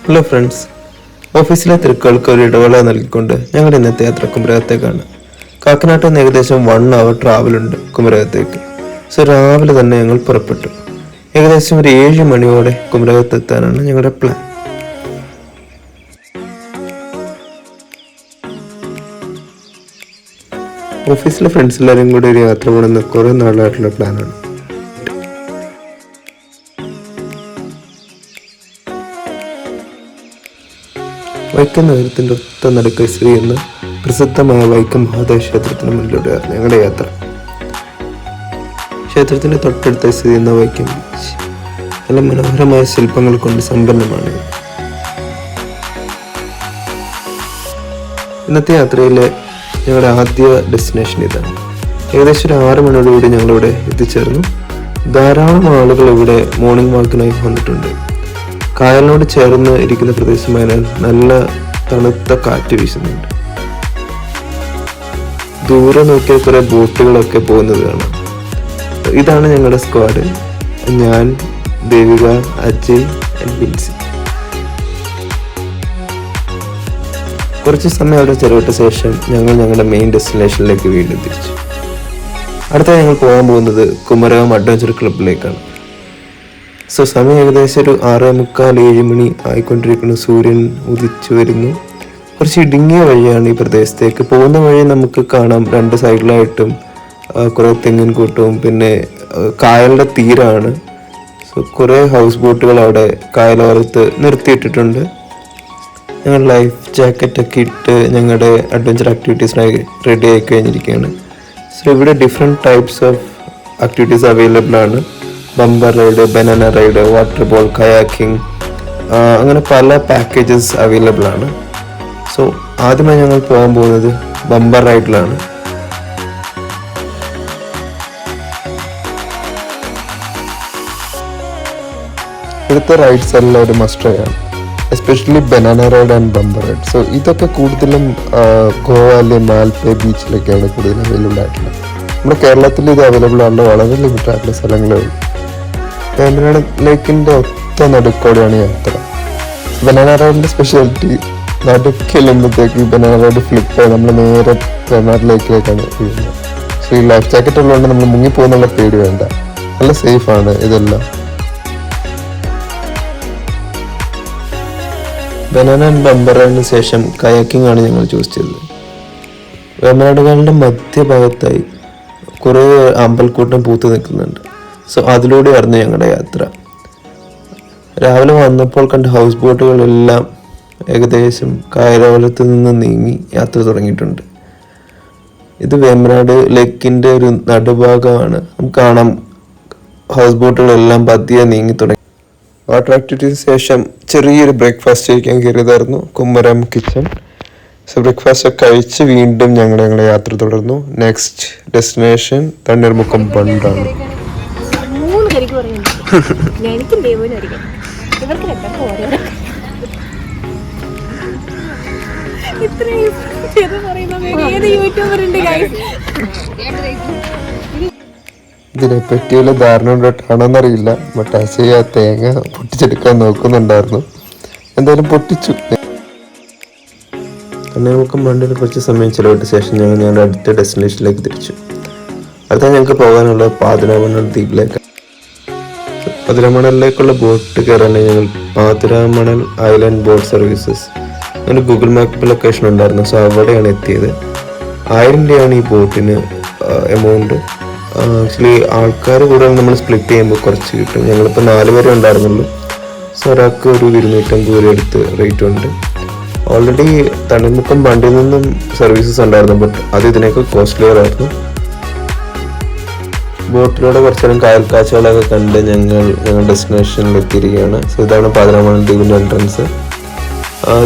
Hello friends, ഓഫീസിലെ തിരക്കുകൾക്ക് ഒരു ഇടവേള നൽകിക്കൊണ്ട് ഞങ്ങളുടെ ഇന്നത്തെ യാത്ര കുമരകത്തേക്കാണ്. കാക്കനാട്ടിൽ നിന്ന് ഏകദേശം 1 hour ട്രാവലുണ്ട് കുമരകത്തേക്ക്. സോ രാവിലെ തന്നെ ഞങ്ങൾ പുറപ്പെട്ടു. ഏകദേശം ഒരു 7 മണിയോടെ കുമരകത്തെത്താനാണ് ഞങ്ങളുടെ പ്ലാൻ. ഓഫീസിലെ ഫ്രണ്ട്സ് എല്ലാവരും കൂടി ഒരു യാത്ര പോകുന്ന കുറേ നാളായിട്ടുള്ള പ്ലാനാണ്. വൈക്കം നഗരത്തിൻ്റെ ഒത്ത നടുക്ക് സ്ഥിതി ചെയ്യുന്ന പ്രസിദ്ധമായ വൈക്കം മഹാദേവ ക്ഷേത്രത്തിന് മുന്നിലൂടെയായിരുന്നു ഞങ്ങളുടെ യാത്ര. ക്ഷേത്രത്തിൻ്റെ തൊട്ടടുത്ത് സ്ഥിതി ചെയ്യുന്ന വൈക്കം ബീച്ച് നല്ല മനോഹരമായ ശില്പങ്ങൾ കൊണ്ട് സമ്പന്നമാണ്. ഇന്നത്തെ യാത്രയിലെ ഞങ്ങളുടെ ആദ്യ ഡെസ്റ്റിനേഷൻ ഇതാണ്. ഏകദേശം ഒരു 6 മണിയോടുകൂടി ഞങ്ങളിവിടെ എത്തിച്ചേർന്നു. ധാരാളം ആളുകൾ ഇവിടെ മോർണിംഗ് വാക്കിനായി വന്നിട്ടുണ്ട്. കായലിനോട് ചേർന്ന് ഇരിക്കുന്ന പ്രദേശമായതിനാൽ നല്ല തണുത്ത കാറ്റ് വീശുന്നുണ്ട്. ദൂരെ നോക്കിയാൽ കുറെ ബോട്ടുകളൊക്കെ പോകുന്നത് കാണാം. ഇതാണ് ഞങ്ങളുടെ സ്ക്വാഡ്. ഞാൻ, ദേവിക, അജയ് ആൻഡ് ബിൻസി. കുറച്ച് സമയം അവിടെ ചെലവിട്ട ശേഷം ഞങ്ങൾ ഞങ്ങളുടെ മെയിൻ ഡെസ്റ്റിനേഷനിലേക്ക് വീണ്ടും തിരിച്ചു. അടുത്ത ഞങ്ങൾ പോകാൻ പോകുന്നത് കുമരകം അഡ്വഞ്ചർ ക്ലബിലേക്കാണ്. സോ സമയം ഏകദേശം ഒരു 6:45-7 മണി ആയിക്കൊണ്ടിരിക്കുന്നു. സൂര്യൻ ഉദിച്ചു വരുന്നു. കുറച്ച് ഇടുങ്ങിയ വഴിയാണ് ഈ പ്രദേശത്തേക്ക് പോകുന്ന വഴി. നമുക്ക് കാണാം 2 സൈഡിലായിട്ടും കുറേ തെങ്ങിൻ കൂട്ടവും പിന്നെ കായലിൻ്റെ തീരമാണ്. സോ കുറേ ഹൗസ് ബോട്ടുകൾ അവിടെ കായലോരത്ത് നിർത്തിയിട്ടിട്ടുണ്ട്. ഞങ്ങൾ ലൈഫ് ജാക്കറ്റൊക്കെ ഇട്ട് ഞങ്ങളുടെ അഡ്വഞ്ചർ ആക്ടിവിറ്റീസിനായി റെഡി ആയി കഴിഞ്ഞിരിക്കുകയാണ്. സോ ഇവിടെ different types of activities available ആണ്. Bumper ride, banana ride, water ball, kayaking, അങ്ങനെ പല പാക്കേജസ് അവൈലബിൾ ആണ്. സോ ആദ്യമായി ഞങ്ങൾ പോകാൻ പോകുന്നത് ബമ്പർ റൈഡിലാണ്. ഇവിടുത്തെ റൈഡ്സ് എല്ലാം ഒരു മസ്റ്റ് ആണ്, especially banana ride and bumper ride. So ഇതൊക്കെ കൂടുതലും ഗോവയിലെ മാൽപ്പേ ബീച്ചിലൊക്കെയാണ് കൂടുതൽ അവൈലബിൾ ആയിട്ടുള്ളത്. നമ്മുടെ കേരളത്തിൽ ഇത് അവൈലബിൾ ആണല്ലോ വളരെ ലിമിറ്റഡ് ആയിട്ടുള്ള സ്ഥലങ്ങളേ ഉള്ളൂ. വേമ്പനാട് ലേക്കിൻ്റെ ഒത്ത നടുക്കോടെയാണ് യാത്ര. ബനാന റൈഡിൻ്റെ സ്പെഷ്യാലിറ്റി നടുക്കെല്ലുമ്പോഴത്തേക്ക് ബനാന റൈഡ് ഫ്ലിപ്പായി നമ്മൾ നേരെ വേമ്പനാട് ലേക്കിലേക്കാണ് വീഴുന്നത്. സോ ഈ ലൈഫ് ജാക്കറ്റ് ഉള്ളതുകൊണ്ട് നമ്മൾ മുങ്ങിപ്പോകുന്നുള്ള പേടി വേണ്ട, നല്ല സേഫാണ് ഇതെല്ലാം. ബനാന ആൻഡ് ബമ്പർ റൈഡിന് ശേഷം കയാക്കിംഗ് ആണ് ഞങ്ങൾ ചൂസ് ചെയ്തത്. വേമ്പനാടുകളുടെ മധ്യഭാഗത്തായി കുറേ അമ്പൽക്കൂട്ടം പൂത്തു നിൽക്കുന്നുണ്ട്. സോ അതിലൂടെയായിരുന്നു ഞങ്ങളുടെ യാത്ര. രാവിലെ വന്നപ്പോൾ കണ്ട ഹൗസ് ബോട്ടുകളെല്ലാം ഏകദേശം കായലോരത്ത് നിന്ന് നീങ്ങി യാത്ര തുടങ്ങിയിട്ടുണ്ട്. ഇത് വേമ്പനാട് ലേക്കിൻ്റെ ഒരു നടുഭാഗമാണ്. നമുക്ക് കാണാം ഹൗസ് ബോട്ടുകളെല്ലാം പതിയെ നീങ്ങി തുടങ്ങി. വാട്ടർ ആക്ടിവിറ്റീസിന് ശേഷം ചെറിയൊരു ബ്രേക്ക്ഫാസ്റ്റ് കഴിക്കാൻ കയറിയതായിരുന്നു കുമരം കിച്ചൺ. സോ ബ്രേക്ക്ഫാസ്റ്റ് ഒക്കെ കഴിച്ച് വീണ്ടും ഞങ്ങളുടെ യാത്ര തുടർന്നു. നെക്സ്റ്റ് ഡെസ്റ്റിനേഷൻ തണ്ണീർമുക്കം ബണ്ടാണ്. ഇതിനെ പറ്റിയുള്ള ധാരണ കൊണ്ടിട്ടാണോന്നറിയില്ല, ബട്ട് അശയ തേങ്ങ പൊട്ടിച്ചെടുക്കാൻ നോക്കുന്നുണ്ടായിരുന്നു. എന്തായാലും പൊട്ടിച്ചു. തണ്ണീർമുക്കം ബണ്ടിൽ കുറച്ച് സമയം ചിലവിട്ട ശേഷം ഞങ്ങളുടെ അടുത്ത ഡെസ്റ്റിനേഷനിലേക്ക് തിരിച്ചു. അടുത്ത ഞങ്ങൾക്ക് പോകാനുള്ള പാതിരാമണൽ ദ്വീപിലേക്ക്. പാതിരാമണലിലേക്കുള്ള ബോട്ട് കയറാനായി ഞങ്ങൾ പാതിരാമണൽ ഐലൻഡ് ബോട്ട് സർവീസസ് അങ്ങനെ ഗൂഗിൾ മാപ്പ് ലൊക്കേഷൻ ഉണ്ടായിരുന്നു. സോ അവിടെയാണ് എത്തിയത്. 1000 രൂപയാണ് ഈ ബോട്ടിന് എമൗണ്ട്. ആക്ച്വലി ആൾക്കാർ കൂടുതൽ നമ്മൾ സ്പ്ലിറ്റ് ചെയ്യുമ്പോൾ കുറച്ച് കിട്ടും. ഞങ്ങളിപ്പോൾ 4 പേരെ ഉണ്ടായിരുന്നുള്ളൂ. സോ ഒരാൾക്ക് ഒരു 250 രൂപ എടുത്ത് റേറ്റ് ഉണ്ട്. ഓൾറെഡി തണ്ണീർമുക്കം ബണ്ടിൽ നിന്നും സർവീസസ് ഉണ്ടായിരുന്നു, ബട്ട് അത് ഇതിനേക്കാൾ കോസ്റ്റ്ലിയർ ആയിരുന്നു. ബോട്ടിലൂടെ കുറച്ചു നേരം കായൽ കാഴ്ചകളൊക്കെ കണ്ട് ഞങ്ങൾ ഡെസ്റ്റിനേഷനിൽ എത്തിയിരിക്കുകയാണ്. സോ ഇതാണ് പാതിരാമണൽ ദ്വീപിൻ്റെ എൻട്രൻസ്.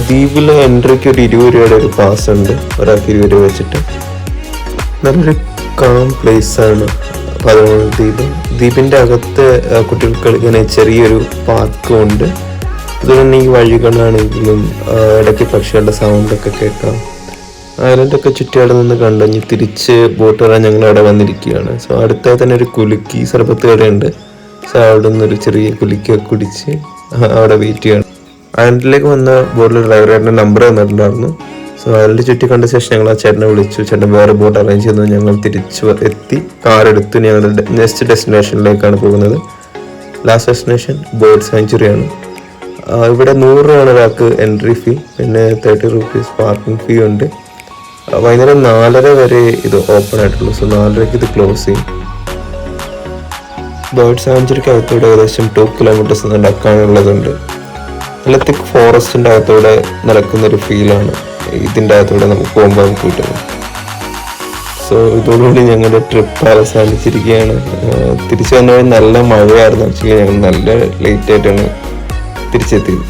ദ്വീപിൽ എൻട്രിക്ക് ഒരു 20 രൂപയുടെ ഒരു പാസ് ഉണ്ട്, ഒരാൾക്ക് 20 രൂപ വെച്ചിട്ട്. നല്ലൊരു കാം പ്ലേസാണ് പാതിരാമണൽ ദ്വീപ്. ദ്വീപിൻ്റെ അകത്ത് കുട്ടികൾക്ക് കളിക്കാൻ ചെറിയൊരു പാർക്കും ഉണ്ട്. അതുപോലെ തന്നെ ഈ വഴികളാണെങ്കിലും ഇടയ്ക്ക് പക്ഷികളുടെ സൗണ്ടൊക്കെ കേൾക്കാം. ഐലൻഡൊക്കെ ചുറ്റിയാടെ നിന്ന് കണ്ടഞ്ഞ് തിരിച്ച് ബോട്ട് വരാൻ ഞങ്ങൾ അവിടെ വന്നിരിക്കുകയാണ്. സോ അടുത്തായി തന്നെ ഒരു കുലുക്കി സർബത്ത് കടയുണ്ട്. സോ അവിടെ നിന്നൊരു ചെറിയ കുലുക്കിയൊക്കെ കുടിച്ച് അവിടെ വെയിറ്റ് ചെയ്യണം. ഐലൻഡിലേക്ക് വന്ന ബോട്ടിൽ ഡ്രൈവറുടെ നമ്പർ തന്നിട്ടുണ്ടായിരുന്നു. സോ ഐലൻഡ് ചുറ്റി കണ്ട ശേഷം ഞങ്ങൾ ആ ചേട്ടനെ വിളിച്ചു. ചേട്ടൻ വേറെ ബോട്ട് അറേഞ്ച് ചെയ്തു. ഞങ്ങൾ എത്തി കാറെടുത്ത് ഞങ്ങളുടെ നെക്സ്റ്റ് ഡെസ്റ്റിനേഷനിലേക്കാണ് പോകുന്നത്. ലാസ്റ്റ് ഡെസ്റ്റിനേഷൻ ബേർഡ് സാങ്ച്വറിയാണ്. ഇവിടെ 100 രൂപയാണ് ഒരാൾക്ക് എൻട്രി ഫീ, പിന്നെ 30 rupees പാർക്കിംഗ് ഫീ ഉണ്ട്. വൈകുന്നേരം 4:30 വരെ ഇത് ഓപ്പൺ ആയിട്ടുള്ളൂ. സോ 4:30 ഇത് ക്ലോസ് ചെയ്യും. ബേർഡ് സാങ്ച്വറിക്ക് അകത്തൂടെ ഏകദേശം 2 kilometers നടക്കാനുള്ളതുണ്ട്. നല്ല തിക്ക് ഫോറസ്റ്റിൻ്റെ അകത്തൂടെ നടക്കുന്നൊരു ഫീലാണ് ഇതിൻ്റെ അകത്തൂടെ നമുക്ക് പോകുമ്പോൾ നമുക്ക് കിട്ടുന്നത്. സോ ഇതോടുകൂടി ഞങ്ങളുടെ ട്രിപ്പ് അവസാനിച്ചിരിക്കുകയാണ്. തിരിച്ചു വന്നപ്പോൾ നല്ല മഴയായിരുന്നു. ആക്ച്വലി ഞങ്ങൾ നല്ല ലേറ്റ് ആയിട്ടാണ് തിരിച്ചെത്തിയത്.